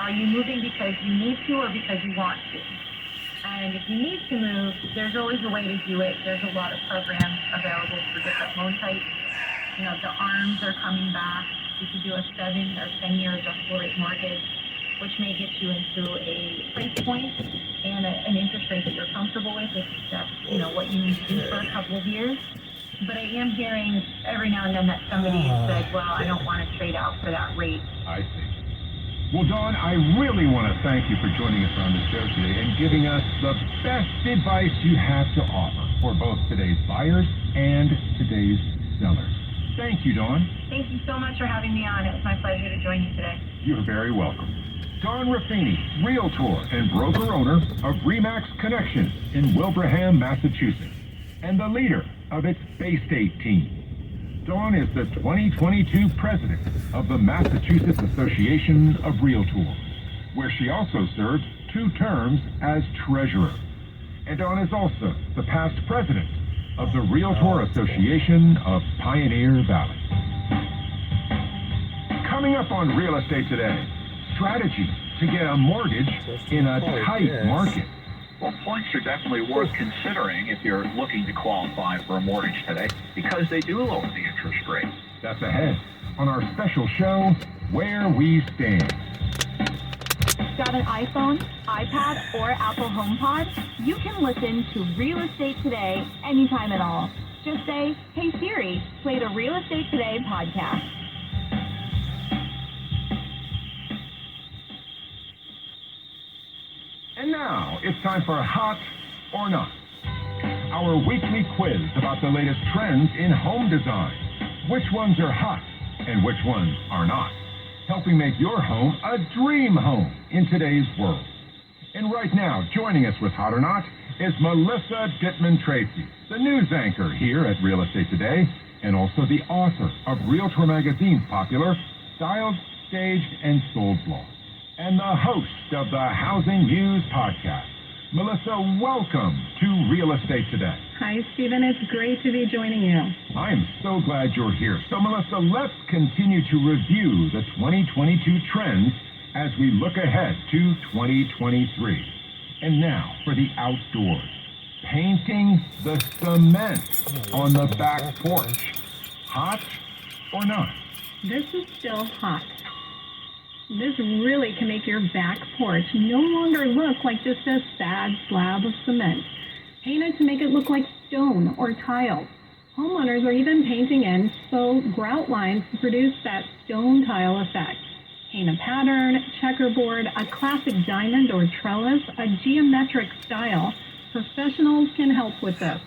Are you moving because you need to or because you want to? And if you need to move, there's always a way to do it. There's a lot of programs available for different loan types. You know, the ARMs are coming back. You can do a 7 or 10-year adjustable rate mortgage, which may get you into a price point and an interest rate that you're comfortable with if that's, you know, what you need to do for a couple of years. But I am hearing every now and then that somebody has said, well, I don't want to trade out for that rate. I see. Well, Dawn, I really want to thank you for joining us on the show today and giving us the best advice you have to offer for both today's buyers and today's sellers. Thank you, Dawn. Thank you so much for having me on. It was my pleasure to join you today. You're very welcome. Dawn Ruffini, Realtor and broker-owner of RE/MAX Connection in Wilbraham, Massachusetts, and the leader of its Bay State team. Dawn is the 2022 president of the Massachusetts Association of Realtors, where she also served 2 terms as treasurer. And Dawn is also the past president of the Realtor Association of Pioneer Valley. Coming up on Real Estate Today, strategy to get a mortgage in a tight market. Well, points are definitely worth considering if you're looking to qualify for a mortgage today because they do lower the interest rate. That's ahead on our special show, Where We Stand. Got an iPhone, iPad, or Apple HomePod? You can listen to Real Estate Today anytime at all. Just say, hey Siri, play the Real Estate Today podcast. And now it's time for Hot or Not, our weekly quiz about the latest trends in home design. Which ones are hot and which ones are not, helping make your home a dream home in today's world. And right now, joining us with Hot or Not is Melissa Dittman Tracy, the news anchor here at Real Estate Today, and also the author of Realtor Magazine's popular Styled, Staged, and Sold blog, and the host of the Housing News podcast. Melissa, welcome to Real Estate Today. Hi, Stephen. It's great to be joining you. I am so glad you're here. So, Melissa, let's continue to review the 2022 trends as we look ahead to 2023. And now for the outdoors. Painting the cement on the back porch. Hot or not? This is still hot. This really can make your back porch no longer look like just a sad slab of cement. Paint it to make it look like stone or tile. Homeowners are even painting in faux grout lines to produce that stone tile effect. Paint a pattern, checkerboard, a classic diamond or trellis, a geometric style. Professionals can help with this.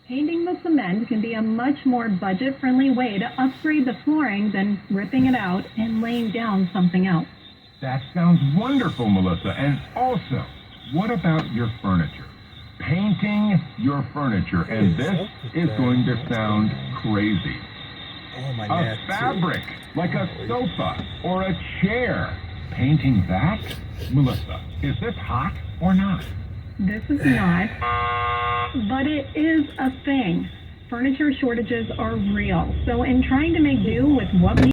Painting the cement can be a much more budget-friendly way to upgrade the flooring than ripping it out and laying down something else. That sounds wonderful, Melissa. And also, what about your furniture? Painting your furniture. And this is going to sound crazy. Oh my A God. fabric, like a sofa or a chair. Painting that? Melissa, is this hot or not? This is not, but it is a thing. Furniture shortages are real. So in trying to make do with what we